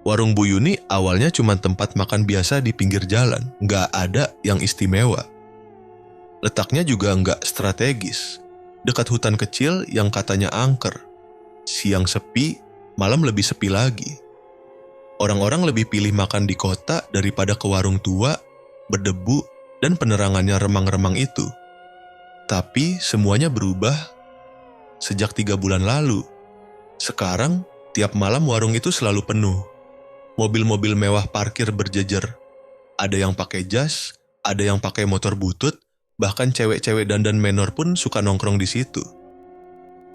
Warung Bu Yuni awalnya cuma tempat makan biasa di pinggir jalan, nggak ada yang istimewa. Letaknya juga nggak strategis, dekat hutan kecil yang katanya angker. Siang sepi, malam lebih sepi lagi. Orang-orang lebih pilih makan di kota daripada ke warung tua, berdebu, dan penerangannya remang-remang itu. Tapi semuanya berubah sejak 3 bulan lalu. Sekarang, tiap malam warung itu selalu penuh. Mobil-mobil mewah parkir berjejer. Ada yang pakai jas, ada yang pakai motor butut, bahkan cewek-cewek dandan menor pun suka nongkrong di situ.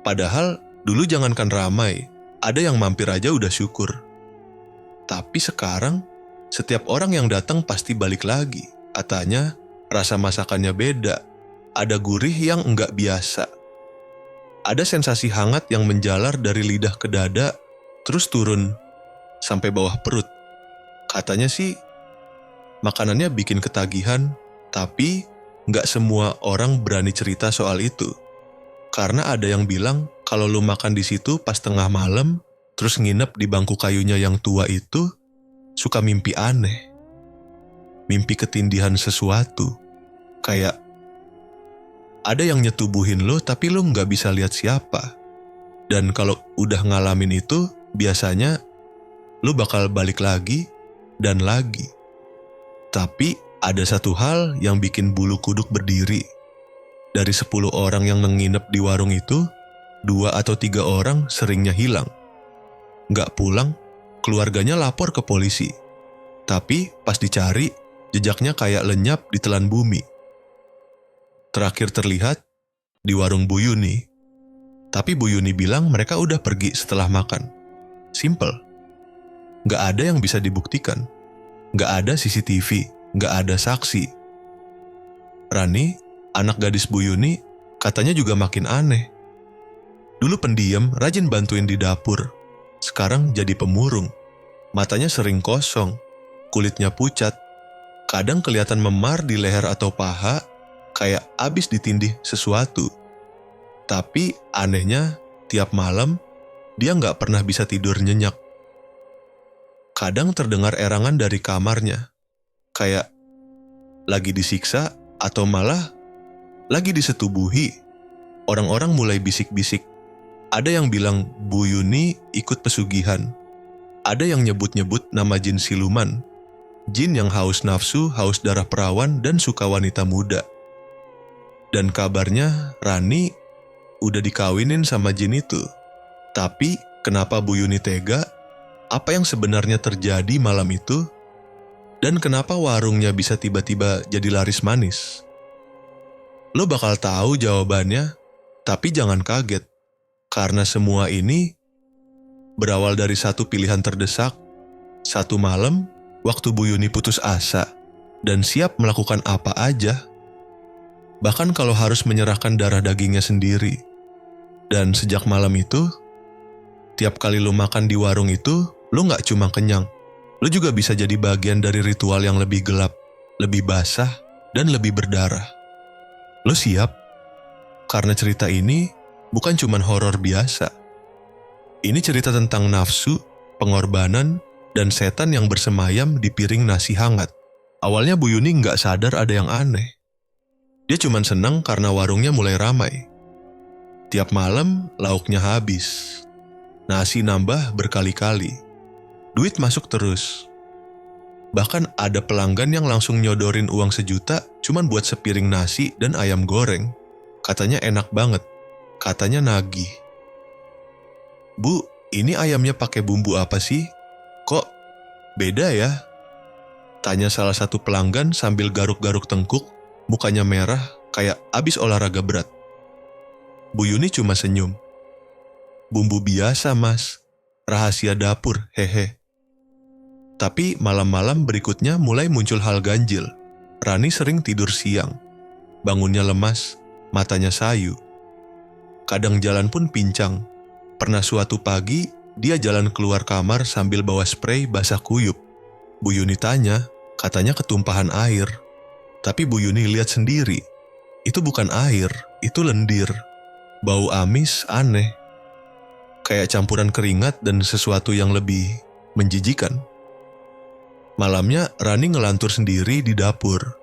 Padahal, dulu jangankan ramai, ada yang mampir aja udah syukur. Tapi sekarang, setiap orang yang datang pasti balik lagi. Katanya, rasa masakannya beda, ada gurih yang enggak biasa. Ada sensasi hangat yang menjalar dari lidah ke dada, terus turun sampai bawah perut. Katanya sih, makanannya bikin ketagihan, tapi nggak semua orang berani cerita soal itu. Karena ada yang bilang, kalau lu makan di situ pas tengah malam, terus nginep di bangku kayunya yang tua itu, suka mimpi aneh. Mimpi ketindihan sesuatu. Kayak, ada yang nyetubuhin lu tapi lu nggak bisa lihat siapa. Dan kalau udah ngalamin itu, biasanya lu bakal balik lagi dan lagi. Tapi ada satu hal yang bikin bulu kuduk berdiri. Dari 10 orang yang menginap di warung itu, 2 atau 3 orang seringnya hilang. Nggak pulang, keluarganya lapor ke polisi. Tapi pas dicari, jejaknya kayak lenyap ditelan bumi. Terakhir terlihat di warung Bu Yuni. Tapi Bu Yuni bilang mereka udah pergi setelah makan. Simple. Nggak ada yang bisa dibuktikan. Nggak ada CCTV, nggak ada saksi. Rani, anak gadis Bu Yuni, katanya juga makin aneh. Dulu pendiam, rajin bantuin di dapur. Sekarang jadi pemurung. Matanya sering kosong, kulitnya pucat. Kadang kelihatan memar di leher atau paha, kayak abis ditindih sesuatu. Tapi anehnya, tiap malam, dia nggak pernah bisa tidur nyenyak. Kadang terdengar erangan dari kamarnya, kayak lagi disiksa atau malah lagi disetubuhi. Orang-orang mulai bisik-bisik. Ada yang bilang Bu Yuni ikut pesugihan. Ada yang nyebut-nyebut nama jin siluman. Jin yang haus nafsu, haus darah perawan, dan suka wanita muda. Dan kabarnya Rani udah dikawinin sama jin itu. Tapi kenapa Bu Yuni tega? Apa yang sebenarnya terjadi malam itu? Dan kenapa warungnya bisa tiba-tiba jadi laris manis? Lo bakal tahu jawabannya, tapi jangan kaget. Karena semua ini berawal dari satu pilihan terdesak. Satu malam, waktu Bu Yuni putus asa dan siap melakukan apa aja. Bahkan kalau harus menyerahkan darah dagingnya sendiri. Dan sejak malam itu, tiap kali lo makan di warung itu, lo gak cuma kenyang, lo juga bisa jadi bagian dari ritual yang lebih gelap, lebih basah, dan lebih berdarah. Lo siap? Karena cerita ini bukan cuma horor biasa. Ini cerita tentang nafsu, pengorbanan, dan setan yang bersemayam di piring nasi hangat. Awalnya Bu Yuni gak sadar ada yang aneh. Dia cuma senang karena warungnya mulai ramai. Tiap malam, lauknya habis. Nasi nambah berkali-kali. Duit masuk terus. Bahkan ada pelanggan yang langsung nyodorin uang 1 juta cuman buat sepiring nasi dan ayam goreng. Katanya enak banget. Katanya nagih. Bu, ini ayamnya pakai bumbu apa sih? Kok beda ya? Tanya salah satu pelanggan sambil garuk-garuk tengkuk, mukanya merah kayak abis olahraga berat. Bu Yuni cuma senyum. Bumbu biasa mas, rahasia dapur, hehe. Tapi malam-malam berikutnya mulai muncul hal ganjil. Rani sering tidur siang. Bangunnya lemas, matanya sayu. Kadang jalan pun pincang. Pernah suatu pagi, dia jalan keluar kamar sambil bawa spray basah kuyup. Bu Yuni tanya, katanya ketumpahan air. Tapi Bu Yuni lihat sendiri. Itu bukan air, itu lendir. Bau amis aneh. Kayak campuran keringat dan sesuatu yang lebih menjijikan. Malamnya Rani ngelantur sendiri di dapur.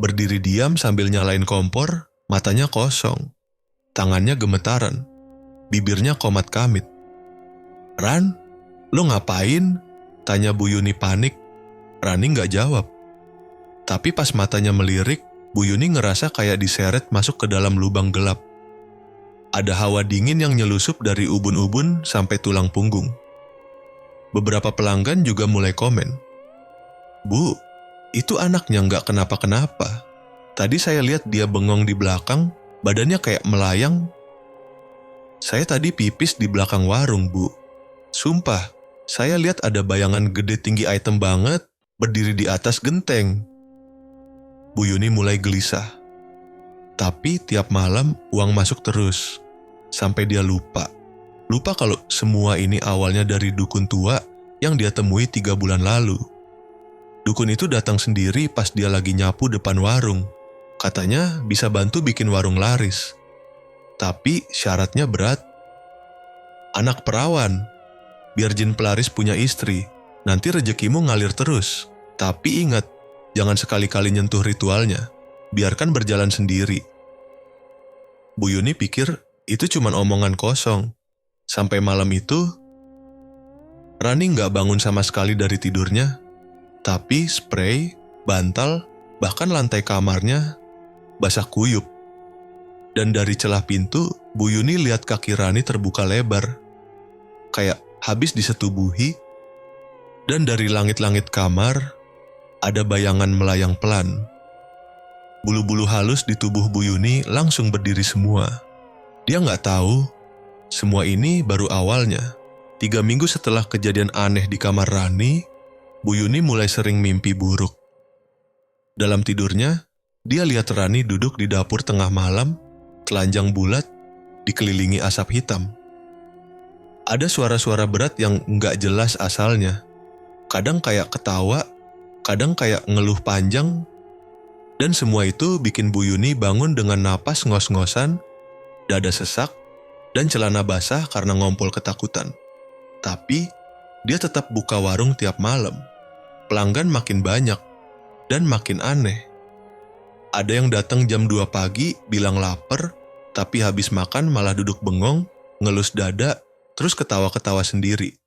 Berdiri diam sambil nyalain kompor, matanya kosong. Tangannya gemetaran. Bibirnya komat kamit. "Ran, lu ngapain?" tanya Bu Yuni panik. Rani gak jawab. Tapi pas matanya melirik, Bu Yuni ngerasa kayak diseret masuk ke dalam lubang gelap. Ada hawa dingin yang nyelusup dari ubun-ubun sampai tulang punggung. Beberapa pelanggan juga mulai komen. "Bu, itu anaknya gak kenapa-kenapa. Tadi saya lihat dia bengong di belakang, badannya kayak melayang." "Saya tadi pipis di belakang warung, Bu. Sumpah, saya lihat ada bayangan gede tinggi item banget berdiri di atas genteng." Bu Yuni mulai gelisah. Tapi tiap malam uang masuk terus. Sampai dia lupa. Lupa kalau semua ini awalnya dari dukun tua yang dia temui 3 bulan lalu. Dukun itu datang sendiri pas dia lagi nyapu depan warung. Katanya bisa bantu bikin warung laris. Tapi syaratnya berat. "Anak perawan. Biar jin pelaris punya istri. Nanti rezekimu ngalir terus. Tapi ingat, jangan sekali-kali nyentuh ritualnya. Biarkan berjalan sendiri." Bu Yuni pikir itu cuman omongan kosong. Sampai malam itu, Rani gak bangun sama sekali dari tidurnya. Tapi spray, bantal, bahkan lantai kamarnya basah kuyup. Dan dari celah pintu, Bu Yuni lihat kaki Rani terbuka lebar. Kayak habis disetubuhi. Dan dari langit-langit kamar, ada bayangan melayang pelan. Bulu-bulu halus di tubuh Bu Yuni langsung berdiri semua. Dia nggak tahu, semua ini baru awalnya. 3 minggu setelah kejadian aneh di kamar Rani, Bu Yuni mulai sering mimpi buruk. Dalam tidurnya, dia lihat Rani duduk di dapur tengah malam, telanjang bulat, dikelilingi asap hitam. Ada suara-suara berat yang nggak jelas asalnya. Kadang kayak ketawa, kadang kayak ngeluh panjang. Dan semua itu bikin Bu Yuni bangun dengan napas ngos-ngosan, dada sesak, dan celana basah karena ngompol ketakutan. Tapi, dia tetap buka warung tiap malam. Pelanggan makin banyak, dan makin aneh. Ada yang datang jam 2 pagi, bilang lapar, tapi habis makan malah duduk bengong, ngelus dada, terus ketawa-ketawa sendiri.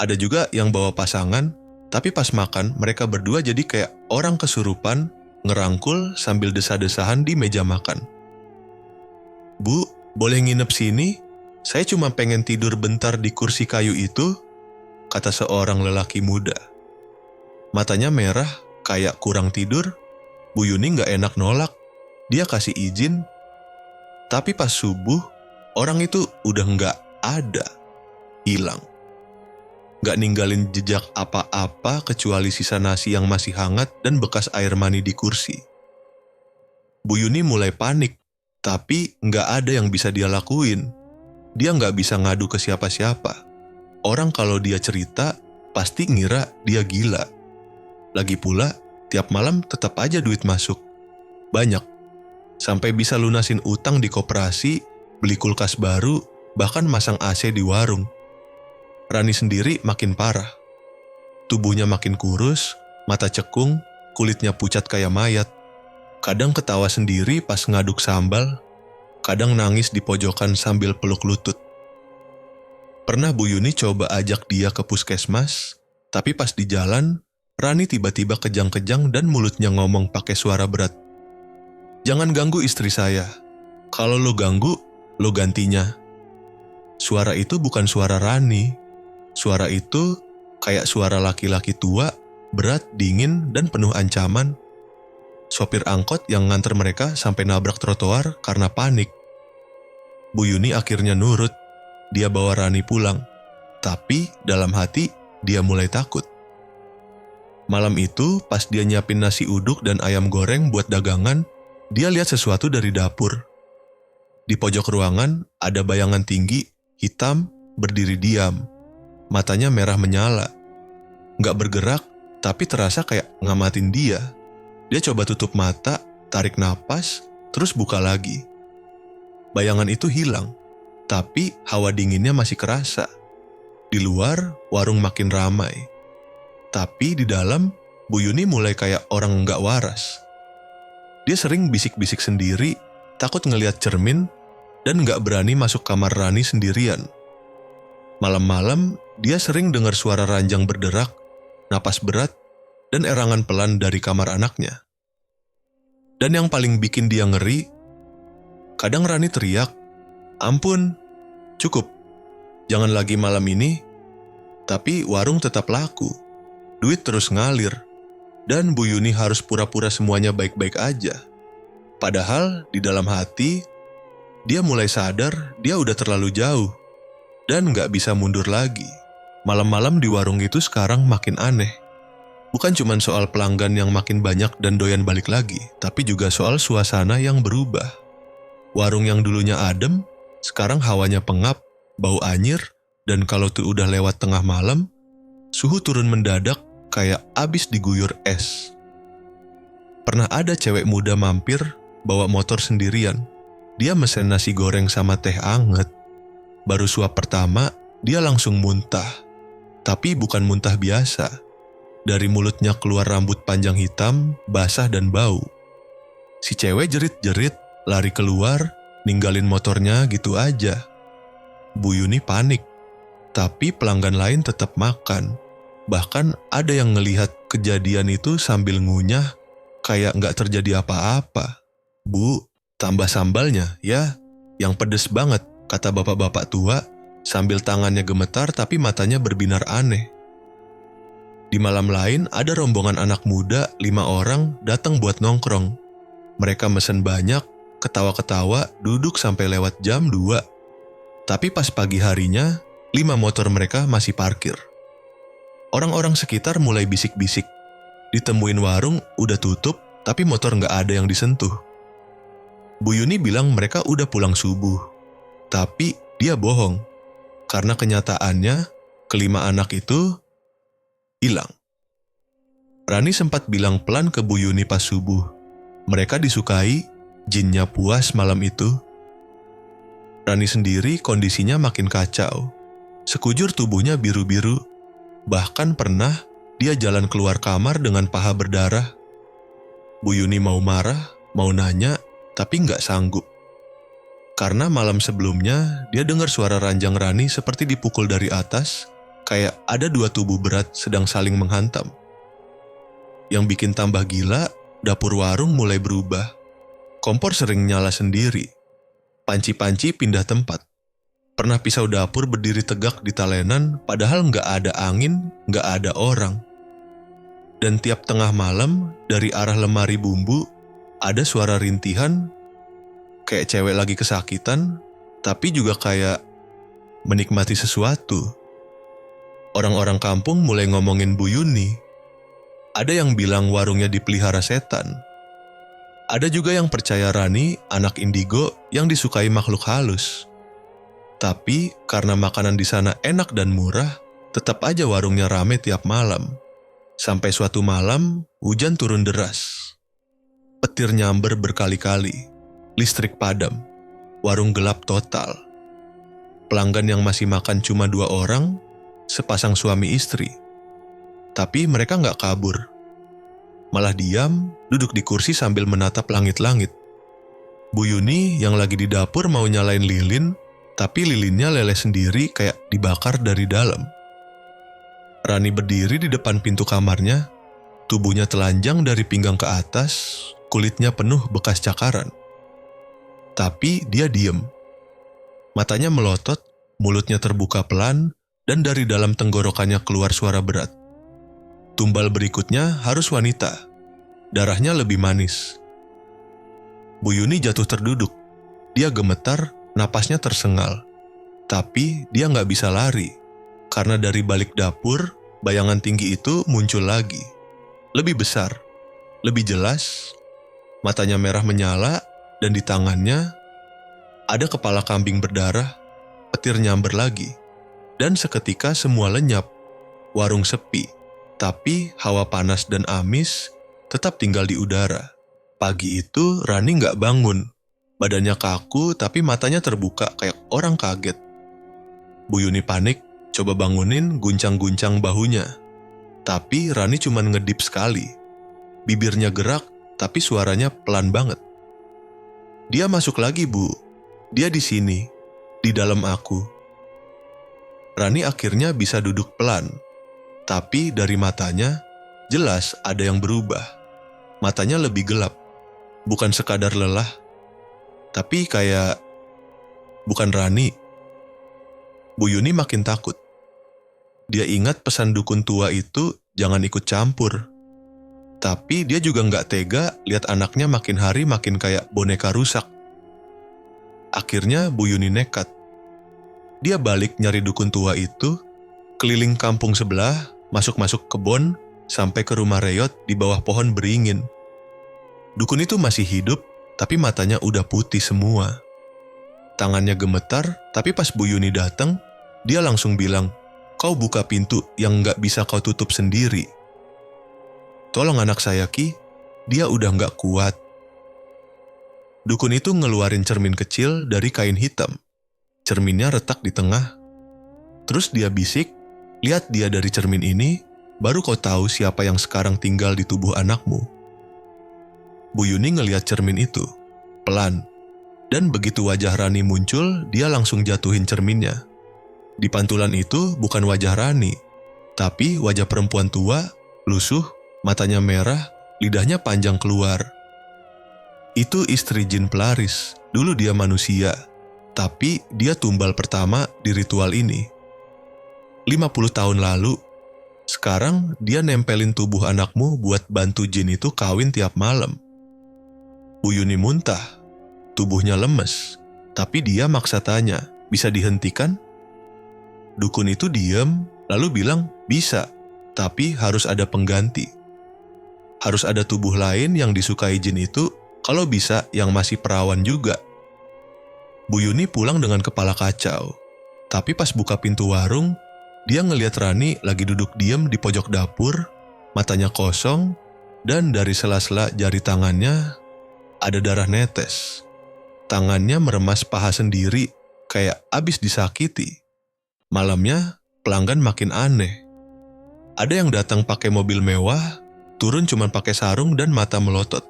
Ada juga yang bawa pasangan, tapi pas makan mereka berdua jadi kayak orang kesurupan, ngerangkul sambil desah-desahan di meja makan. "Bu, boleh nginep sini? Saya cuma pengen tidur bentar di kursi kayu itu," kata seorang lelaki muda. Matanya merah, kayak kurang tidur. Bu Yuni gak enak nolak. Dia kasih izin. Tapi pas subuh, orang itu udah gak ada. Hilang. Gak ninggalin jejak apa-apa kecuali sisa nasi yang masih hangat dan bekas air mani di kursi. Bu Yuni mulai panik, tapi gak ada yang bisa dia lakuin. Dia gak bisa ngadu ke siapa-siapa. Orang kalau dia cerita, pasti ngira dia gila. Lagi pula, tiap malam tetap aja duit masuk. Banyak. Sampai bisa lunasin utang di koperasi, beli kulkas baru, bahkan masang AC di warung. Rani sendiri makin parah. Tubuhnya makin kurus, mata cekung, kulitnya pucat kayak mayat. Kadang ketawa sendiri pas ngaduk sambal, kadang nangis di pojokan sambil peluk lutut. Pernah Bu Yuni coba ajak dia ke puskesmas, tapi pas di jalan, Rani tiba-tiba kejang-kejang dan mulutnya ngomong pakai suara berat. "Jangan ganggu istri saya. Kalau lo ganggu, lo gantinya." Suara itu bukan suara Rani. Suara itu kayak suara laki-laki tua, berat, dingin, dan penuh ancaman. Sopir angkot yang nganter mereka sampai nabrak trotoar karena panik. Bu Yuni akhirnya nurut. Dia bawa Rani pulang. Tapi dalam hati, dia mulai takut. Malam itu, pas dia nyiapin nasi uduk dan ayam goreng buat dagangan, dia lihat sesuatu dari dapur. Di pojok ruangan, ada bayangan tinggi, hitam, berdiri diam. Matanya merah menyala. Nggak bergerak, tapi terasa kayak ngamatin dia. Dia coba tutup mata, tarik napas, terus buka lagi. Bayangan itu hilang, tapi hawa dinginnya masih kerasa. Di luar, warung makin ramai. Tapi di dalam, Bu Yuni mulai kayak orang nggak waras. Dia sering bisik-bisik sendiri, takut ngelihat cermin, dan nggak berani masuk kamar Rani sendirian. Malam-malam, dia sering dengar suara ranjang berderak, napas berat, dan erangan pelan dari kamar anaknya. Dan yang paling bikin dia ngeri, kadang Rani teriak, "Ampun, cukup, jangan lagi malam ini." Tapi warung tetap laku, duit terus ngalir, dan Bu Yuni harus pura-pura semuanya baik-baik aja. Padahal di dalam hati, dia mulai sadar dia udah terlalu jauh, dan gak bisa mundur lagi. Malam-malam di warung itu sekarang makin aneh. Bukan cuma soal pelanggan yang makin banyak dan doyan balik lagi, tapi juga soal suasana yang berubah. Warung yang dulunya adem, sekarang hawanya pengap, bau anyir, dan kalau tuh udah lewat tengah malam, suhu turun mendadak kayak abis diguyur es. Pernah ada cewek muda mampir, bawa motor sendirian. Dia mesen nasi goreng sama teh anget. Baru suap pertama, dia langsung muntah. Tapi bukan muntah biasa. Dari mulutnya keluar rambut panjang hitam, basah dan bau. Si cewek jerit-jerit, lari keluar, ninggalin motornya gitu aja. Bu Yuni panik. Tapi pelanggan lain tetap makan. Bahkan ada yang ngelihat kejadian itu sambil ngunyah, kayak nggak terjadi apa-apa. "Bu, tambah sambalnya ya, yang pedes banget," kata bapak-bapak tua, sambil tangannya gemetar tapi matanya berbinar aneh. Di malam lain ada rombongan anak muda 5 orang datang buat nongkrong. Mereka mesen banyak, ketawa-ketawa, duduk sampai lewat jam 2. Tapi pas pagi harinya, 5 motor mereka masih parkir. Orang-orang sekitar mulai bisik-bisik. Ditemuin warung udah tutup, tapi motor nggak ada yang disentuh. Bu Yuni bilang mereka udah pulang subuh. Tapi dia bohong. Karena kenyataannya, kelima anak itu hilang. Rani sempat bilang pelan ke Bu Yuni pas subuh. Mereka disukai, jinnya puas malam itu. Rani sendiri kondisinya makin kacau. Sekujur tubuhnya biru-biru. Bahkan pernah dia jalan keluar kamar dengan paha berdarah. Bu Yuni mau marah, mau nanya, tapi nggak sanggup. Karena malam sebelumnya dia dengar suara ranjang Rani seperti dipukul dari atas, kayak ada 2 tubuh berat sedang saling menghantam. Yang bikin tambah gila, dapur warung mulai berubah. Kompor sering nyala sendiri. Panci-panci pindah tempat. Pernah pisau dapur berdiri tegak di talenan, padahal nggak ada angin, nggak ada orang. Dan tiap tengah malam, dari arah lemari bumbu, ada suara rintihan, kayak cewek lagi kesakitan, tapi juga kayak menikmati sesuatu. Orang-orang kampung mulai ngomongin Bu Yuni. Ada yang bilang warungnya dipelihara setan. Ada juga yang percaya Rani anak indigo yang disukai makhluk halus. Tapi karena makanan di sana enak dan murah, tetap aja warungnya rame tiap malam. Sampai suatu malam, hujan turun deras. Petir nyamber berkali-kali. Listrik padam. Warung gelap total. Pelanggan yang masih makan cuma 2 orang, sepasang suami istri. Tapi mereka nggak kabur. Malah diam, duduk di kursi sambil menatap langit-langit. Bu Yuni yang lagi di dapur mau nyalain lilin, tapi lilinnya leleh sendiri kayak dibakar dari dalam. Rani berdiri di depan pintu kamarnya, tubuhnya telanjang dari pinggang ke atas, kulitnya penuh bekas cakaran. Tapi dia diem. Matanya melotot, mulutnya terbuka pelan, dan dari dalam tenggorokannya keluar suara berat. Tumbal berikutnya harus wanita. Darahnya lebih manis. Bu Yuni jatuh terduduk. Dia gemetar, napasnya tersengal. Tapi dia nggak bisa lari. Karena dari balik dapur, bayangan tinggi itu muncul lagi. Lebih besar, lebih jelas. Matanya merah menyala, dan di tangannya ada kepala kambing berdarah. Petir nyamber lagi. Dan seketika semua lenyap. Warung sepi. Tapi hawa panas dan amis tetap tinggal di udara. Pagi itu Rani nggak bangun. Badannya kaku tapi matanya terbuka kayak orang kaget. Bu Yuni panik. Coba bangunin, guncang-guncang bahunya. Tapi Rani cuma ngedip sekali. Bibirnya gerak, tapi suaranya pelan banget. Dia masuk lagi, Bu. Dia di sini, di dalam aku. Rani akhirnya bisa duduk pelan. Tapi dari matanya, jelas ada yang berubah. Matanya lebih gelap. Bukan sekadar lelah, tapi kayak bukan Rani. Bu Yuni makin takut. Dia ingat pesan dukun tua itu jangan ikut campur. Tapi dia juga nggak tega lihat anaknya makin hari makin kayak boneka rusak. Akhirnya Bu Yuni nekat. Dia balik nyari dukun tua itu, keliling kampung sebelah, masuk-masuk kebun, sampai ke rumah Reyot di bawah pohon beringin. Dukun itu masih hidup, tapi matanya udah putih semua. Tangannya gemetar, tapi pas Bu Yuni datang, dia langsung bilang, "Kau buka pintu yang nggak bisa kau tutup sendiri. Tolong anak saya, Ki, dia udah nggak kuat." Dukun itu ngeluarin cermin kecil dari kain hitam. Cerminnya retak di tengah. Terus dia bisik, "Lihat dia dari cermin ini, baru kau tahu siapa yang sekarang tinggal di tubuh anakmu." Bu Yuni ngelihat cermin itu, pelan. Dan begitu wajah Rani muncul, dia langsung jatuhin cerminnya. Di pantulan itu bukan wajah Rani, tapi wajah perempuan tua, lusuh, matanya merah, lidahnya panjang keluar. Itu istri jin pelaris, dulu dia manusia, tapi dia tumbal pertama di ritual ini. 50 tahun lalu, sekarang dia nempelin tubuh anakmu buat bantu jin itu kawin tiap malam. Bu Yuni muntah. Tubuhnya lemes, tapi dia maksa tanya, "Bisa dihentikan?" Dukun itu diam, lalu bilang, "Bisa, tapi harus ada pengganti. Harus ada tubuh lain yang disukai jin itu, kalau bisa yang masih perawan juga." Bu Yuni pulang dengan kepala kacau, tapi pas buka pintu warung, dia ngelihat Rani lagi duduk diam di pojok dapur, matanya kosong, dan dari sela-sela jari tangannya ada darah netes. Tangannya meremas paha sendiri, kayak abis disakiti. Malamnya, pelanggan makin aneh. Ada yang datang pakai mobil mewah, turun cuma pakai sarung dan mata melotot.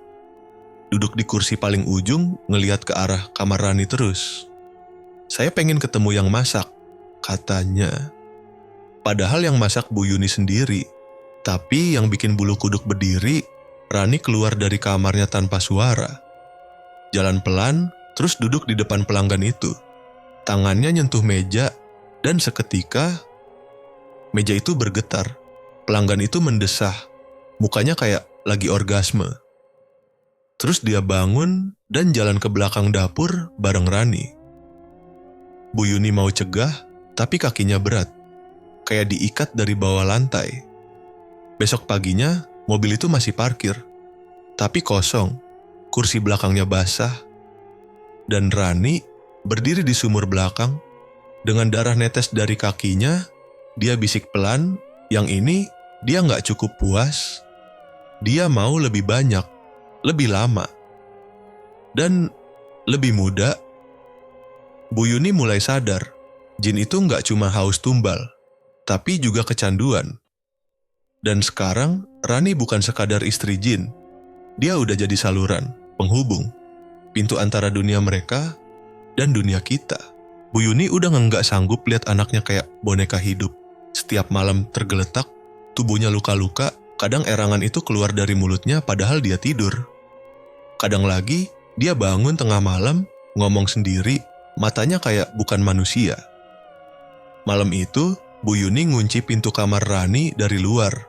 Duduk di kursi paling ujung, ngeliat ke arah kamar Rani terus. "Saya pengen ketemu yang masak," katanya. Padahal yang masak Bu Yuni sendiri. Tapi yang bikin bulu kuduk berdiri, Rani keluar dari kamarnya tanpa suara. Jalan pelan, terus duduk di depan pelanggan itu. Tangannya nyentuh meja, dan seketika meja itu bergetar. Pelanggan itu mendesah, mukanya kayak lagi orgasme. Terus dia bangun dan jalan ke belakang dapur bareng Rani. Bu Yuni mau cegah, tapi kakinya berat, kayak diikat dari bawah lantai. Besok paginya, mobil itu masih parkir, tapi kosong. Kursi belakangnya basah. Dan Rani berdiri di sumur belakang. Dengan darah netes dari kakinya, dia bisik pelan, yang ini dia nggak cukup puas. Dia mau lebih banyak, lebih lama, dan lebih muda. Bu Yuni mulai sadar, jin itu nggak cuma haus tumbal, tapi juga kecanduan. Dan sekarang, Rani bukan sekadar istri jin. Dia udah jadi saluran, penghubung, pintu antara dunia mereka dan dunia kita. Bu Yuni udah nggak sanggup lihat anaknya kayak boneka hidup. Setiap malam tergeletak, tubuhnya luka-luka, kadang erangan itu keluar dari mulutnya padahal dia tidur. Kadang lagi, dia bangun tengah malam, ngomong sendiri, matanya kayak bukan manusia. Malam itu, Bu Yuni ngunci pintu kamar Rani dari luar.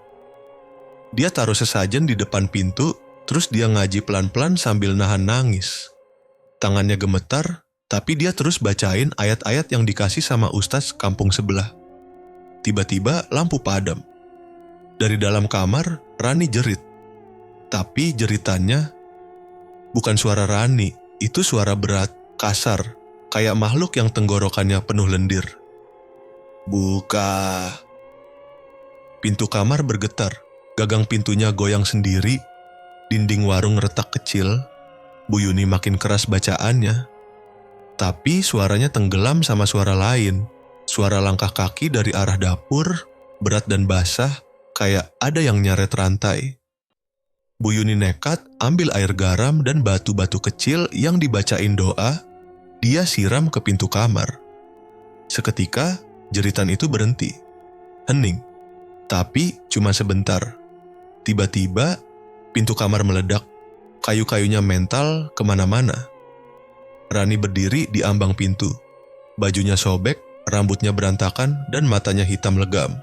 Dia taruh sesajen di depan pintu, terus dia ngaji pelan-pelan sambil nahan nangis. Tangannya gemetar, tapi dia terus bacain ayat-ayat yang dikasih sama ustaz kampung sebelah. Tiba-tiba lampu padam. Dari dalam kamar, Rani jerit. Tapi jeritannya bukan suara Rani, itu suara berat, kasar, kayak makhluk yang tenggorokannya penuh lendir. "Buka." Pintu kamar bergetar, gagang pintunya goyang sendiri. Dinding warung retak kecil. Bu Yuni makin keras bacaannya. Tapi suaranya tenggelam sama suara lain. Suara langkah kaki dari arah dapur, berat dan basah, kayak ada yang nyaret rantai. Bu Yuni nekat ambil air garam dan batu-batu kecil yang dibacain doa, dia siram ke pintu kamar. Seketika, jeritan itu berhenti. Hening. Tapi cuma sebentar. Tiba-tiba, pintu kamar meledak. Kayu-kayunya mental kemana-mana. Rani berdiri di ambang pintu. Bajunya sobek, rambutnya berantakan, dan matanya hitam legam.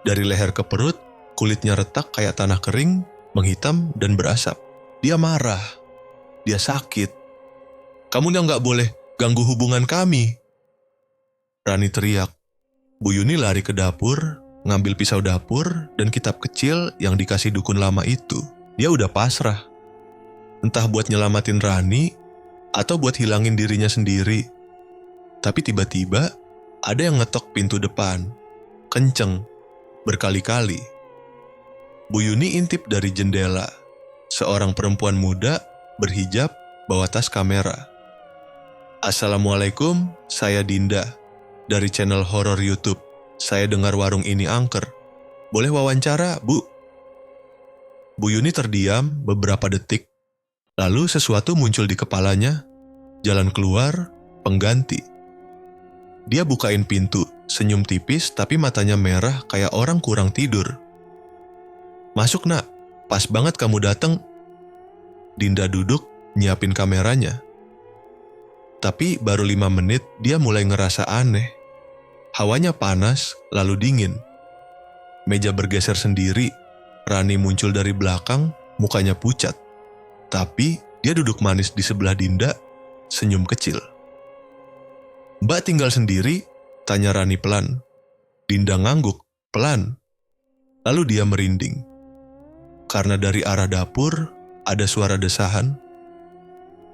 Dari leher ke perut, kulitnya retak kayak tanah kering, menghitam dan berasap. Dia marah. Dia sakit. "Kamu yang gak boleh ganggu hubungan kami." Rani teriak. Bu Yuni lari ke dapur, ngambil pisau dapur dan kitab kecil yang dikasih dukun lama itu. Dia udah pasrah. Entah buat nyelamatin Rani, atau buat hilangin dirinya sendiri. Tapi tiba-tiba, ada yang ngetok pintu depan. Kenceng, berkali-kali. Bu Yuni intip dari jendela. Seorang perempuan muda, berhijab, bawa tas kamera. "Assalamualaikum, saya Dinda. Dari channel horor YouTube. Saya dengar warung ini angker. Boleh wawancara, Bu?" Bu Yuni terdiam beberapa detik. Lalu sesuatu muncul di kepalanya. Jalan keluar, pengganti. Dia bukain pintu, senyum tipis tapi matanya merah kayak orang kurang tidur. "Masuk, Nak. Pas banget kamu datang." Dinda duduk, nyiapin kameranya. Tapi baru 5 menit dia mulai ngerasa aneh. Hawanya panas, lalu dingin. Meja bergeser sendiri. Rani muncul dari belakang, mukanya pucat. Tapi dia duduk manis di sebelah Dinda, senyum kecil. "Mbak tinggal sendiri?" tanya Rani pelan. Dinda ngangguk, pelan. Lalu dia merinding. Karena dari arah dapur, ada suara desahan.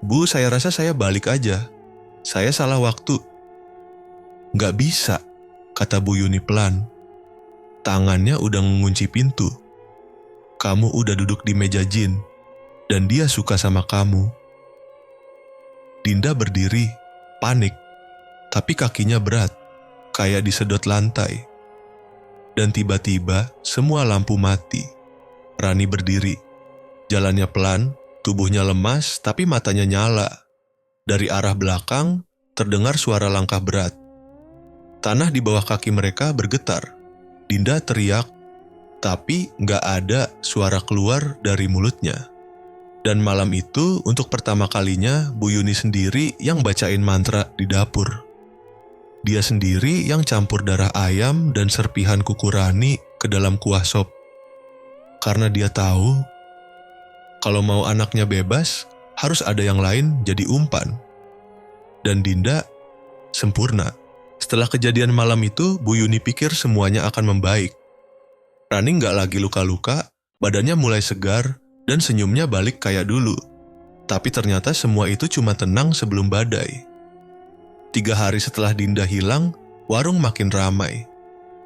"Bu, saya rasa saya balik aja. Saya salah waktu." "Nggak bisa," kata Bu Yuni pelan. Tangannya udah mengunci pintu. "Kamu udah duduk di meja jin, dan dia suka sama kamu." Dinda berdiri, panik. Tapi kakinya berat, kayak disedot lantai. Dan tiba-tiba semua lampu mati. Rani berdiri. Jalannya pelan, tubuhnya lemas tapi matanya nyala. Dari arah belakang terdengar suara langkah berat. Tanah di bawah kaki mereka bergetar. Dinda teriak, tapi nggak ada suara keluar dari mulutnya. Dan malam itu untuk pertama kalinya Bu Yuni sendiri yang bacain mantra di dapur. Dia sendiri yang campur darah ayam dan serpihan kuku Rani ke dalam kuah sop. Karena dia tahu, kalau mau anaknya bebas, harus ada yang lain jadi umpan. Dan Dinda sempurna. Setelah kejadian malam itu, Bu Yuni pikir semuanya akan membaik. Rani nggak lagi luka-luka, badannya mulai segar, dan senyumnya balik kayak dulu. Tapi ternyata semua itu cuma tenang sebelum badai. 3 hari setelah Dinda hilang, warung makin ramai.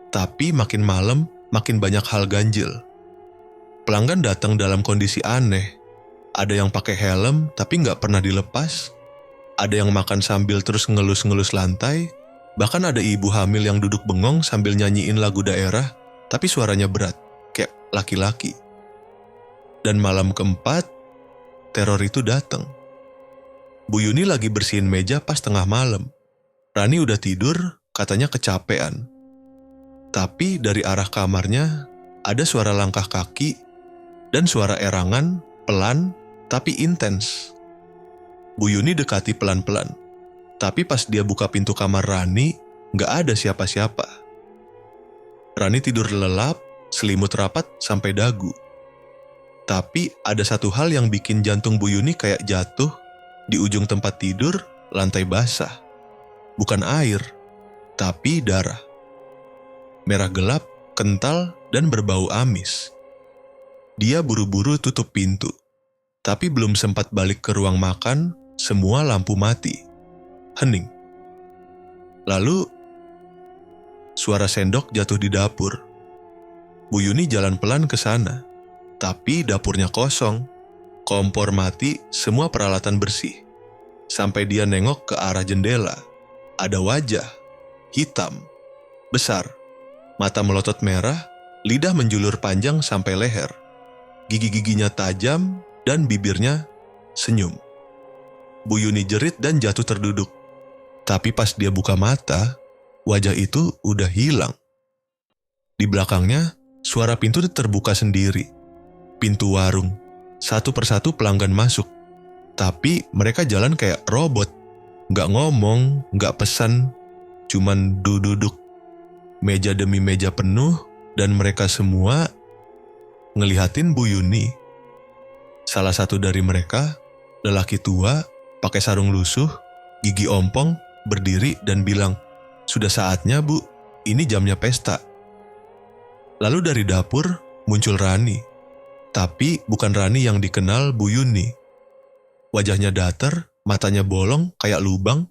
Tapi makin malam, makin banyak hal ganjil. Pelanggan datang dalam kondisi aneh. Ada yang pakai helm tapi nggak pernah dilepas. Ada yang makan sambil terus ngelus-ngelus lantai. Bahkan ada ibu hamil yang duduk bengong sambil nyanyiin lagu daerah, tapi suaranya berat, kayak laki-laki. Dan malam keempat, teror itu datang. Bu Yuni lagi bersihin meja pas tengah malam. Rani udah tidur, katanya kecapean. Tapi dari arah kamarnya, ada suara langkah kaki dan suara erangan, pelan tapi intens. Bu Yuni dekati pelan-pelan. Tapi pas dia buka pintu kamar Rani, gak ada siapa-siapa. Rani tidur lelap, selimut rapat sampai dagu. Tapi ada satu hal yang bikin jantung Bu Yuni kayak jatuh. Di ujung tempat tidur, lantai basah. Bukan air, tapi darah. Merah gelap, kental, dan berbau amis. Dia buru-buru tutup pintu. Tapi belum sempat balik ke ruang makan, semua lampu mati. Hening. Lalu, suara sendok jatuh di dapur. Bu Yuni jalan pelan ke sana. Tapi dapurnya kosong. Kompor mati, semua peralatan bersih. Sampai dia nengok ke arah jendela. Ada wajah. hitam, besar, mata melotot merah, lidah menjulur panjang sampai leher, gigi-giginya tajam, dan bibirnya senyum. Bu Yuni jerit dan jatuh terduduk. Tapi pas dia buka mata, wajah itu udah hilang. Di belakangnya, suara pintu terbuka sendiri. Pintu warung. Satu persatu pelanggan masuk. Tapi mereka jalan kayak robot. Nggak ngomong, nggak pesan, cuman duduk. Meja demi meja penuh, dan mereka semua ngelihatin Bu Yuni. Salah satu dari mereka, lelaki tua, pakai sarung lusuh, gigi ompong, berdiri dan bilang, "Sudah saatnya, Bu, ini jamnya pesta." Lalu dari dapur muncul Rani. Tapi bukan Rani yang dikenal Bu Yuni. Wajahnya datar, matanya bolong kayak lubang,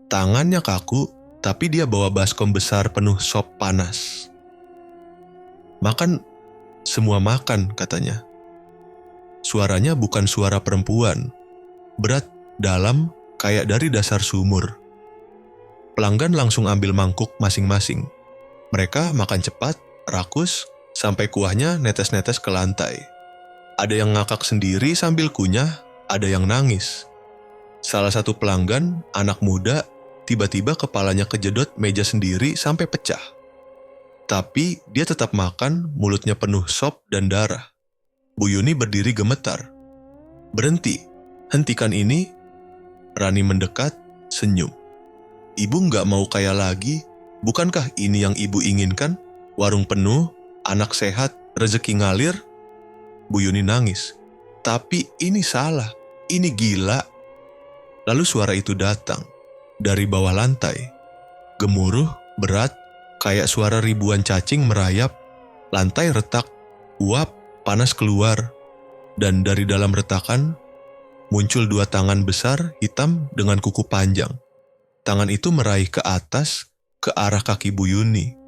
tangannya kaku, tapi dia bawa baskom besar penuh sop panas. "Makan, semua makan," katanya. Suaranya bukan suara perempuan, berat, dalam, kayak dari dasar sumur. Pelanggan langsung ambil mangkuk masing-masing. Mereka makan cepat, rakus, sampai kuahnya netes-netes ke lantai. Ada yang ngakak sendiri sambil kunyah, ada yang nangis. Salah satu pelanggan, anak muda, tiba-tiba kepalanya kejedot meja sendiri sampai pecah. Tapi dia tetap makan, mulutnya penuh sop dan darah. Bu Yuni berdiri gemetar. "Berhenti, hentikan ini." Rani mendekat, senyum. "Ibu nggak mau kaya lagi? Bukankah ini yang ibu inginkan? Warung penuh, anak sehat, rezeki ngalir?" Bu Yuni nangis. "Tapi ini salah, ini gila." Lalu suara itu datang, dari bawah lantai. Gemuruh, berat, kayak suara ribuan cacing merayap. Lantai retak, uap, panas keluar. Dan dari dalam retakan, muncul dua tangan besar, hitam dengan kuku panjang. Tangan itu meraih ke atas, ke arah kaki Bu Yuni.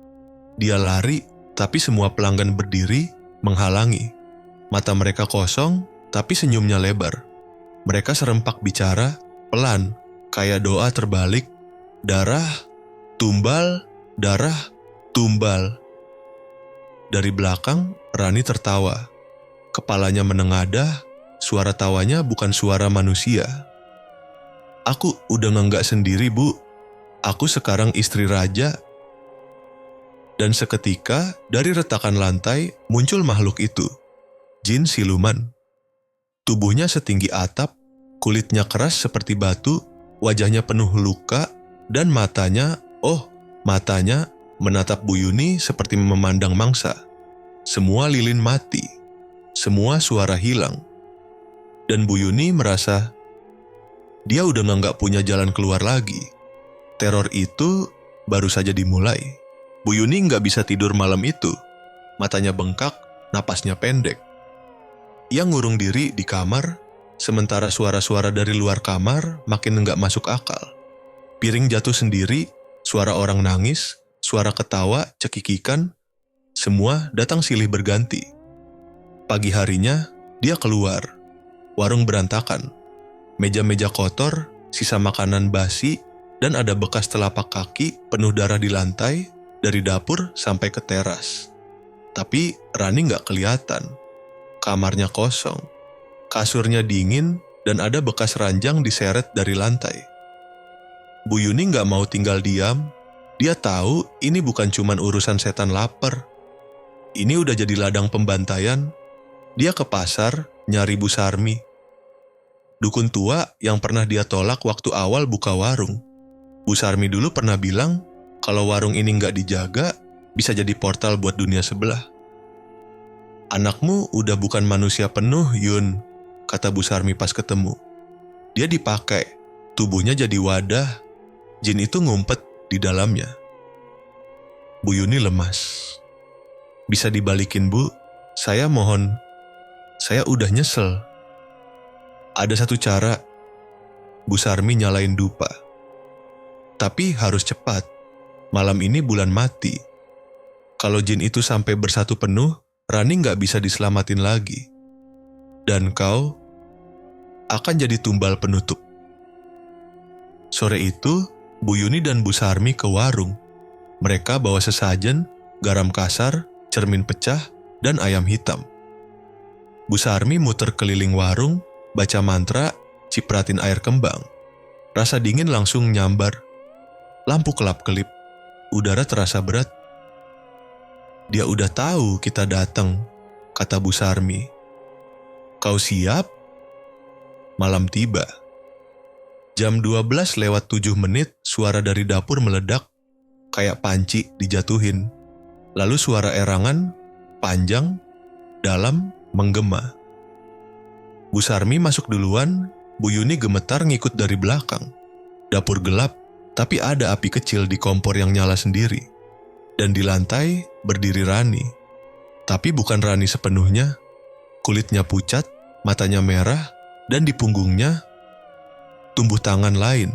Dia lari, tapi semua pelanggan berdiri, menghalangi. Mata mereka kosong, tapi senyumnya lebar. Mereka serempak bicara, pelan, kayak doa terbalik. Darah, tumbal, darah, tumbal. Dari belakang, Rani tertawa. Kepalanya menengadah, suara tawanya bukan suara manusia. "Aku udah nggak sendiri, Bu. Aku sekarang istri raja." Dan seketika, dari retakan lantai, muncul makhluk itu. Jin siluman. Tubuhnya setinggi atap, kulitnya keras seperti batu, wajahnya penuh luka, dan matanya menatap Bu Yuni seperti memandang mangsa. Semua lilin mati. Semua suara hilang. Dan Bu Yuni merasa dia udah nggak punya jalan keluar lagi. Teror itu baru saja dimulai. Bu Yuni nggak bisa tidur malam itu. Matanya bengkak, napasnya pendek. Ia ngurung diri di kamar, sementara suara-suara dari luar kamar makin nggak masuk akal. Piring jatuh sendiri, suara orang nangis, suara ketawa, cekikikan, semua datang silih berganti. Pagi harinya, dia keluar. Warung berantakan. Meja-meja kotor, sisa makanan basi, dan ada bekas telapak kaki penuh darah di lantai, dari dapur sampai ke teras. Tapi Rani nggak kelihatan. Kamarnya kosong. Kasurnya dingin, dan ada bekas ranjang diseret dari lantai. Bu Yuni nggak mau tinggal diam. Dia tahu ini bukan cuma urusan setan lapar. Ini udah jadi ladang pembantaian. Dia ke pasar, nyari Bu Sarmi. Dukun tua yang pernah dia tolak waktu awal buka warung. Bu Sarmi dulu pernah bilang, kalau warung ini nggak dijaga, bisa jadi portal buat dunia sebelah. "Anakmu udah bukan manusia penuh, Yun," kata Bu Sarmi pas ketemu. "Dia dipakai, tubuhnya jadi wadah, jin itu ngumpet di dalamnya." Bu Yuni lemas. "Bisa dibalikin, Bu? Saya mohon. Saya udah nyesel." "Ada satu cara." Bu Sarmi nyalain dupa. "Tapi harus cepat. Malam ini bulan mati. Kalau jin itu sampai bersatu penuh, Rani nggak bisa diselamatin lagi. Dan kau akan jadi tumbal penutup." Sore itu, Bu Yuni dan Bu Sarmi ke warung. Mereka bawa sesajen, garam kasar, cermin pecah, dan ayam hitam. Bu Sarmi muter keliling warung, baca mantra, cipratin air kembang. Rasa dingin langsung nyambar. Lampu kelap-kelip, udara terasa berat. Dia udah tahu kita datang, kata Bu Sarmi. Kau siap? Malam tiba. Jam 12:07 suara dari dapur meledak, kayak panci dijatuhin. Lalu suara erangan, panjang, dalam, menggema. Bu Sarmi masuk duluan, Bu Yuni gemetar ngikut dari belakang. Dapur gelap, tapi ada api kecil di kompor yang nyala sendiri. Dan di lantai berdiri Rani. Tapi bukan Rani sepenuhnya. Kulitnya pucat, matanya merah, dan di punggungnya tumbuh tangan lain.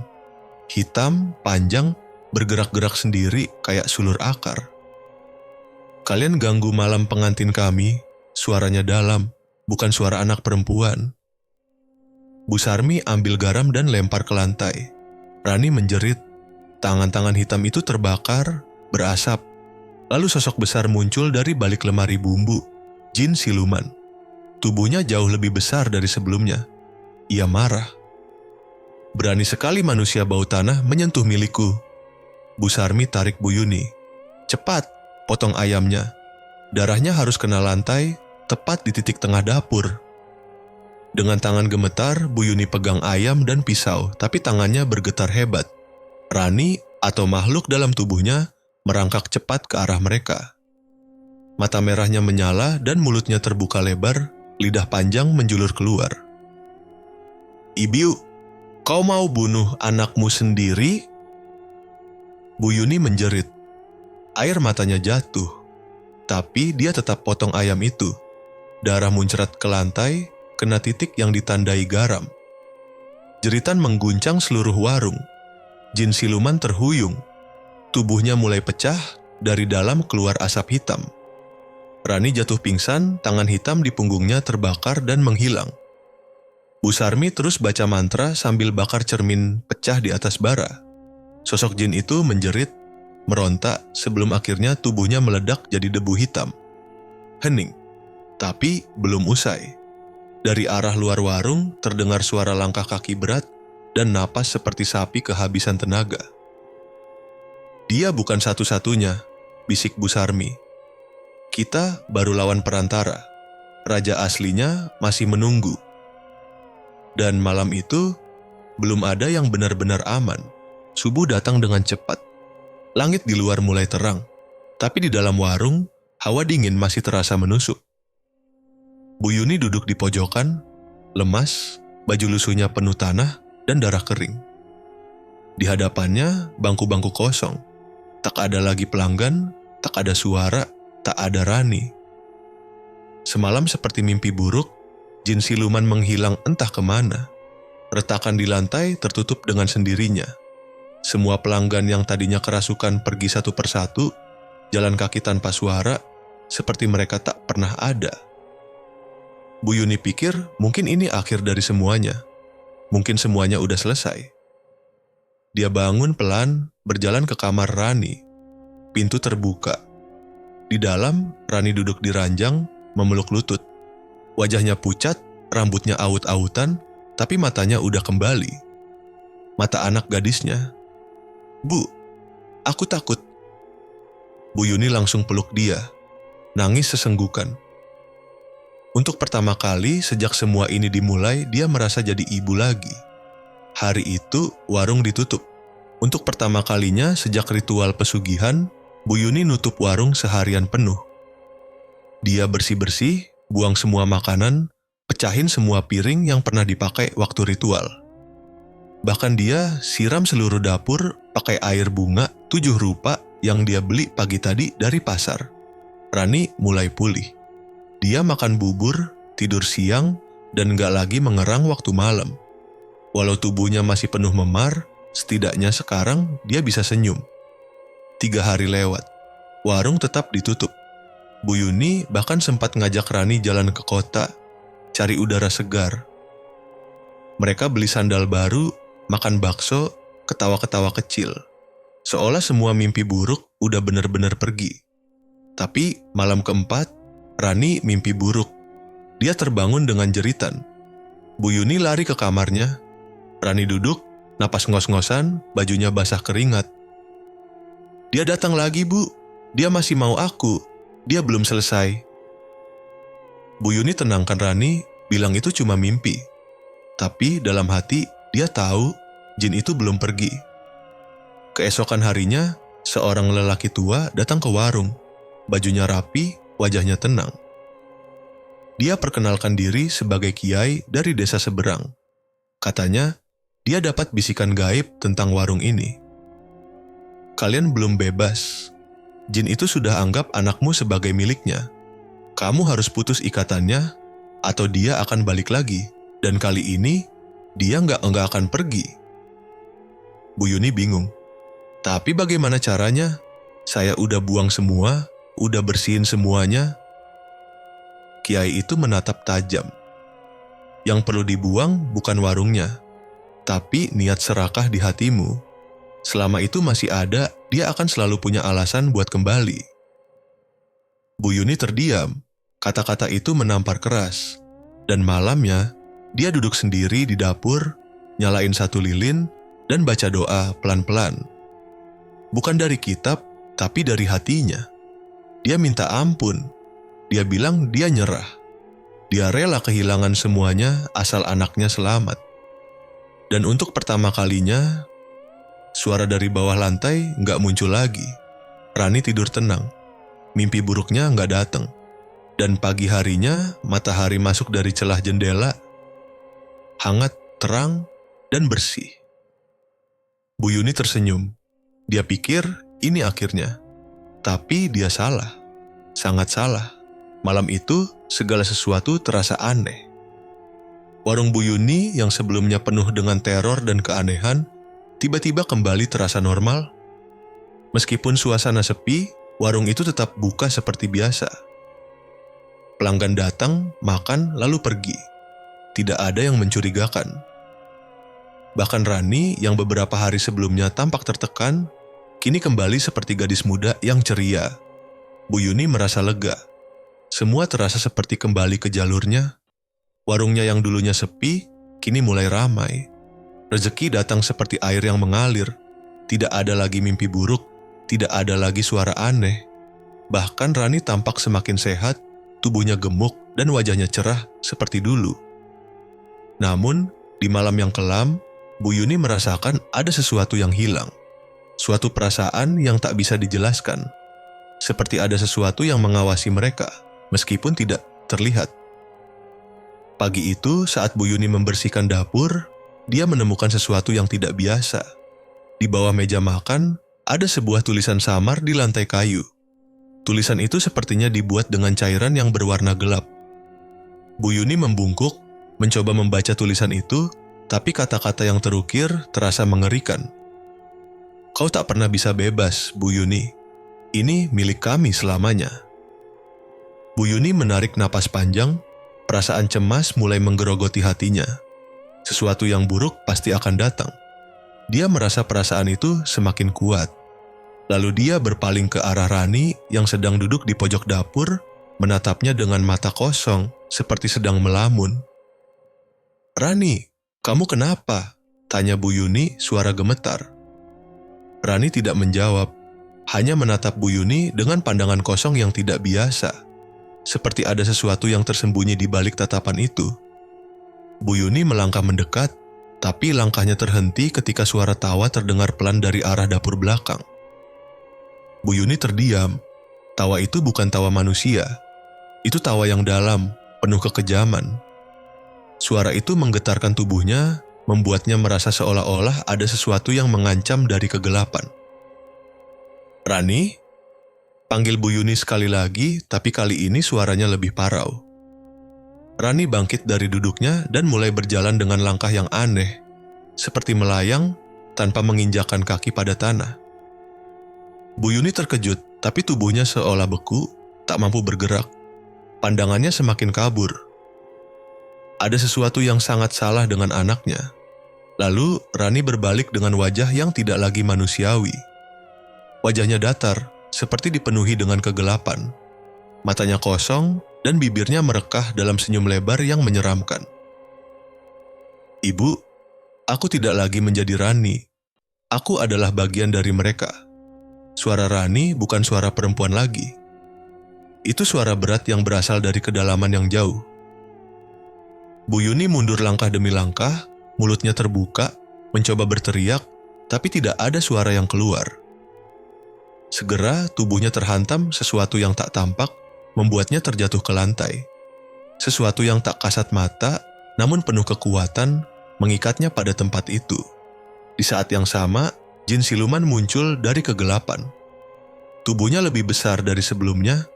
Hitam, panjang, bergerak-gerak sendiri kayak sulur akar. Kalian ganggu malam pengantin kami, suaranya dalam, bukan suara anak perempuan. Bu Sarmi ambil garam dan lempar ke lantai. Rani menjerit. Tangan-tangan hitam itu terbakar, berasap. Lalu sosok besar muncul dari balik lemari bumbu, jin siluman. Tubuhnya jauh lebih besar dari sebelumnya. Ia marah. Berani sekali manusia bau tanah menyentuh milikku. Bu Sarmi tarik Bu Yuni. Cepat, potong ayamnya. Darahnya harus kena lantai, tepat di titik tengah dapur. Dengan tangan gemetar, Bu Yuni pegang ayam dan pisau, tapi tangannya bergetar hebat. Rani atau makhluk dalam tubuhnya merangkak cepat ke arah mereka. Mata merahnya menyala dan mulutnya terbuka lebar, lidah panjang menjulur keluar. Ibiu, kau mau bunuh anakmu sendiri? Bu Yuni menjerit. Air matanya jatuh, tapi dia tetap potong ayam itu. Darah muncrat ke lantai, kena titik yang ditandai garam. Jeritan mengguncang seluruh warung. Jin siluman terhuyung. Tubuhnya mulai pecah, dari dalam keluar asap hitam. Rani jatuh pingsan, tangan hitam di punggungnya terbakar dan menghilang. Bu Sarmi terus baca mantra sambil bakar cermin pecah di atas bara. Sosok jin itu menjerit, merontak sebelum akhirnya tubuhnya meledak jadi debu hitam. Hening, tapi belum usai. Dari arah luar warung terdengar suara langkah kaki berat dan napas seperti sapi kehabisan tenaga. Dia bukan satu-satunya, bisik Bu Sarmi. Kita baru lawan perantara. Raja aslinya masih menunggu. Dan malam itu, belum ada yang benar-benar aman. Subuh datang dengan cepat. Langit di luar mulai terang, tapi di dalam warung, hawa dingin masih terasa menusuk. Bu Yuni duduk di pojokan, lemas, baju lusuhnya penuh tanah dan darah kering. Di hadapannya, bangku-bangku kosong. Tak ada lagi pelanggan, tak ada suara, tak ada Rani. Semalam seperti mimpi buruk, jin siluman menghilang entah kemana. Retakan di lantai tertutup dengan sendirinya. Semua pelanggan yang tadinya kerasukan pergi satu persatu, jalan kaki tanpa suara, seperti mereka tak pernah ada. Bu Yuni pikir mungkin ini akhir dari semuanya. Mungkin semuanya udah selesai. Dia bangun pelan, berjalan ke kamar Rani. Pintu terbuka. Di dalam, Rani duduk di ranjang, memeluk lutut. Wajahnya pucat, rambutnya aut-autan, tapi matanya udah kembali. Mata anak gadisnya. Bu, aku takut. Bu Yuni langsung peluk dia. Nangis sesenggukan. Untuk pertama kali sejak semua ini dimulai, dia merasa jadi ibu lagi. Hari itu, warung ditutup. Untuk pertama kalinya sejak ritual pesugihan, Bu Yuni nutup warung seharian penuh. Dia bersih-bersih, buang semua makanan, pecahin semua piring yang pernah dipakai waktu ritual. Bahkan dia siram seluruh dapur pakai air bunga 7 rupa yang dia beli pagi tadi dari pasar. Rani mulai pulih. Dia makan bubur, tidur siang, dan gak lagi mengerang waktu malam. Walau tubuhnya masih penuh memar, setidaknya sekarang dia bisa senyum. 3 hari lewat, warung tetap ditutup. Bu Yuni bahkan sempat ngajak Rani jalan ke kota, cari udara segar. Mereka beli sandal baru, makan bakso, ketawa-ketawa kecil. Seolah semua mimpi buruk udah benar-benar pergi. Tapi malam keempat, Rani mimpi buruk. Dia terbangun dengan jeritan. Bu Yuni lari ke kamarnya. Rani duduk, napas ngos-ngosan, bajunya basah keringat. Dia datang lagi, Bu. Dia masih mau aku. Dia belum selesai. Bu Yuni tenangkan Rani, bilang itu cuma mimpi. Tapi dalam hati, dia tahu jin itu belum pergi. Keesokan harinya, seorang lelaki tua datang ke warung. Bajunya rapi, wajahnya tenang. Dia perkenalkan diri sebagai kiai dari desa seberang. Katanya, dia dapat bisikan gaib tentang warung ini. Kalian belum bebas. Jin itu sudah anggap anakmu sebagai miliknya. Kamu harus putus ikatannya, atau dia akan balik lagi. Dan kali ini, dia nggak akan pergi. Bu Yuni bingung. Tapi bagaimana caranya? Saya udah buang semua, udah bersihin semuanya. Kiai itu menatap tajam. Yang perlu dibuang bukan warungnya, tapi niat serakah di hatimu. Selama itu masih ada, dia akan selalu punya alasan buat kembali. Bu Yuni terdiam. Kata-kata itu menampar keras. Dan malamnya, dia duduk sendiri di dapur, nyalain satu lilin, dan baca doa pelan-pelan. Bukan dari kitab, tapi dari hatinya. Dia minta ampun. Dia bilang dia nyerah. Dia rela kehilangan semuanya asal anaknya selamat. Dan untuk pertama kalinya, suara dari bawah lantai nggak muncul lagi. Rani tidur tenang. Mimpi buruknya nggak datang. Dan pagi harinya, matahari masuk dari celah jendela. Hangat, terang, dan bersih. Bu Yuni tersenyum. Dia pikir ini akhirnya. Tapi dia salah. Sangat salah. Malam itu, segala sesuatu terasa aneh. Warung Bu Yuni yang sebelumnya penuh dengan teror dan keanehan, tiba-tiba kembali terasa normal. Meskipun suasana sepi, warung itu tetap buka seperti biasa. Pelanggan datang, makan, lalu pergi. Tidak ada yang mencurigakan. Bahkan Rani yang beberapa hari sebelumnya tampak tertekan, kini kembali seperti gadis muda yang ceria. Bu Yuni merasa lega. Semua terasa seperti kembali ke jalurnya. Warungnya yang dulunya sepi, kini mulai ramai. Rezeki datang seperti air yang mengalir. Tidak ada lagi mimpi buruk, tidak ada lagi suara aneh. Bahkan Rani tampak semakin sehat, tubuhnya gemuk dan wajahnya cerah seperti dulu. Namun, di malam yang kelam, Bu Yuni merasakan ada sesuatu yang hilang. Suatu perasaan yang tak bisa dijelaskan. Seperti ada sesuatu yang mengawasi mereka, meskipun tidak terlihat. Pagi itu, saat Bu Yuni membersihkan dapur, dia menemukan sesuatu yang tidak biasa. Di bawah meja makan, ada sebuah tulisan samar di lantai kayu. Tulisan itu sepertinya dibuat dengan cairan yang berwarna gelap. Bu Yuni membungkuk, mencoba membaca tulisan itu, tapi kata-kata yang terukir terasa mengerikan. Kau tak pernah bisa bebas, Bu Yuni. Ini milik kami selamanya. Bu Yuni menarik napas panjang, perasaan cemas mulai menggerogoti hatinya. Sesuatu yang buruk pasti akan datang. Dia merasa perasaan itu semakin kuat. Lalu dia berpaling ke arah Rani yang sedang duduk di pojok dapur, menatapnya dengan mata kosong, seperti sedang melamun. Rani, kamu kenapa? Tanya Bu Yuni, suara gemetar. Rani tidak menjawab, hanya menatap Bu Yuni dengan pandangan kosong yang tidak biasa. Seperti ada sesuatu yang tersembunyi di balik tatapan itu. Bu Yuni melangkah mendekat, tapi langkahnya terhenti ketika suara tawa terdengar pelan dari arah dapur belakang. Bu Yuni terdiam. Tawa itu bukan tawa manusia. Itu tawa yang dalam, penuh kekejaman. Suara itu menggetarkan tubuhnya, membuatnya merasa seolah-olah ada sesuatu yang mengancam dari kegelapan. Rani? Panggil Bu Yuni sekali lagi, tapi kali ini suaranya lebih parau. Rani bangkit dari duduknya dan mulai berjalan dengan langkah yang aneh, seperti melayang tanpa menginjakkan kaki pada tanah. Bu Yuni terkejut, tapi tubuhnya seolah beku, tak mampu bergerak. Pandangannya semakin kabur. Ada sesuatu yang sangat salah dengan anaknya. Lalu Rani berbalik dengan wajah yang tidak lagi manusiawi. Wajahnya datar, seperti dipenuhi dengan kegelapan. Matanya kosong dan bibirnya merekah dalam senyum lebar yang menyeramkan. "Ibu, aku tidak lagi menjadi Rani. Aku adalah bagian dari mereka." Suara Rani bukan suara perempuan lagi. Itu suara berat yang berasal dari kedalaman yang jauh. Bu Yuni mundur langkah demi langkah, mulutnya terbuka, mencoba berteriak, tapi tidak ada suara yang keluar. Segera tubuhnya terhantam sesuatu yang tak tampak, membuatnya terjatuh ke lantai. Sesuatu yang tak kasat mata, namun penuh kekuatan, mengikatnya pada tempat itu. Di saat yang sama, jin siluman muncul dari kegelapan. Tubuhnya lebih besar dari sebelumnya,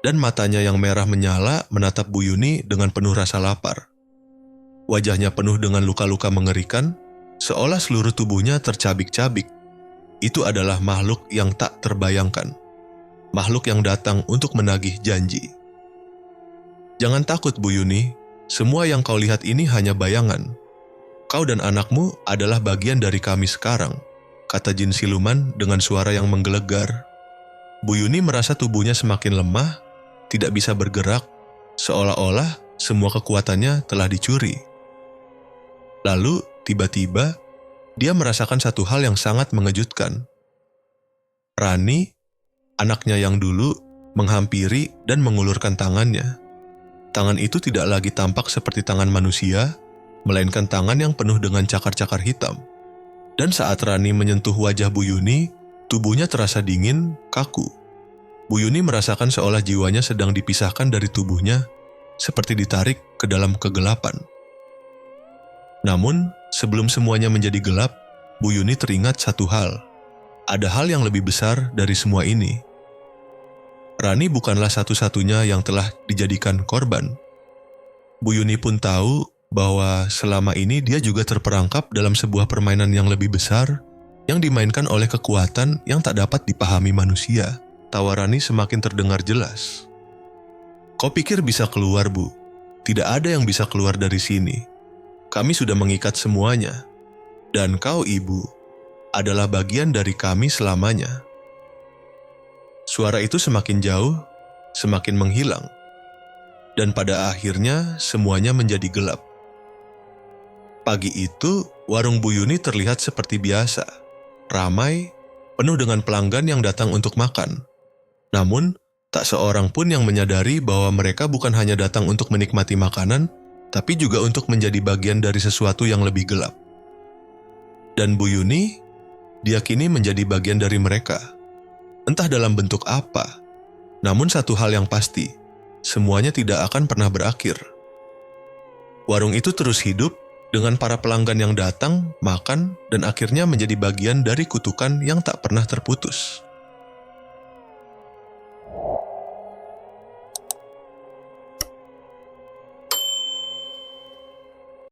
dan matanya yang merah menyala menatap Bu Yuni dengan penuh rasa lapar. Wajahnya penuh dengan luka-luka mengerikan, seolah seluruh tubuhnya tercabik-cabik. Itu adalah makhluk yang tak terbayangkan. Makhluk yang datang untuk menagih janji. "Jangan takut, Bu Yuni. Semua yang kau lihat ini hanya bayangan. Kau dan anakmu adalah bagian dari kami sekarang," kata jin siluman dengan suara yang menggelegar. Bu Yuni merasa tubuhnya semakin lemah, tidak bisa bergerak, seolah-olah semua kekuatannya telah dicuri. Lalu, tiba-tiba, dia merasakan satu hal yang sangat mengejutkan. Rani, anaknya yang dulu, menghampiri dan mengulurkan tangannya. Tangan itu tidak lagi tampak seperti tangan manusia, melainkan tangan yang penuh dengan cakar-cakar hitam. Dan saat Rani menyentuh wajah Bu Yuni, tubuhnya terasa dingin, kaku. Bu Yuni merasakan seolah jiwanya sedang dipisahkan dari tubuhnya, seperti ditarik ke dalam kegelapan. Namun, sebelum semuanya menjadi gelap, Bu Yuni teringat satu hal. Ada hal yang lebih besar dari semua ini. Rani bukanlah satu-satunya yang telah dijadikan korban. Bu Yuni pun tahu bahwa selama ini dia juga terperangkap dalam sebuah permainan yang lebih besar yang dimainkan oleh kekuatan yang tak dapat dipahami manusia. Tawa Rani semakin terdengar jelas. "Kau pikir bisa keluar, Bu? Tidak ada yang bisa keluar dari sini. Kami sudah mengikat semuanya. Dan kau, Ibu, adalah bagian dari kami selamanya." Suara itu semakin jauh, semakin menghilang. Dan pada akhirnya semuanya menjadi gelap. Pagi itu, warung Bu Yuni terlihat seperti biasa. Ramai, penuh dengan pelanggan yang datang untuk makan. Namun, tak seorang pun yang menyadari bahwa mereka bukan hanya datang untuk menikmati makanan, tapi juga untuk menjadi bagian dari sesuatu yang lebih gelap. Dan Bu Yuni, dia kini menjadi bagian dari mereka. Entah dalam bentuk apa, namun satu hal yang pasti, semuanya tidak akan pernah berakhir. Warung itu terus hidup dengan para pelanggan yang datang, makan, dan akhirnya menjadi bagian dari kutukan yang tak pernah terputus.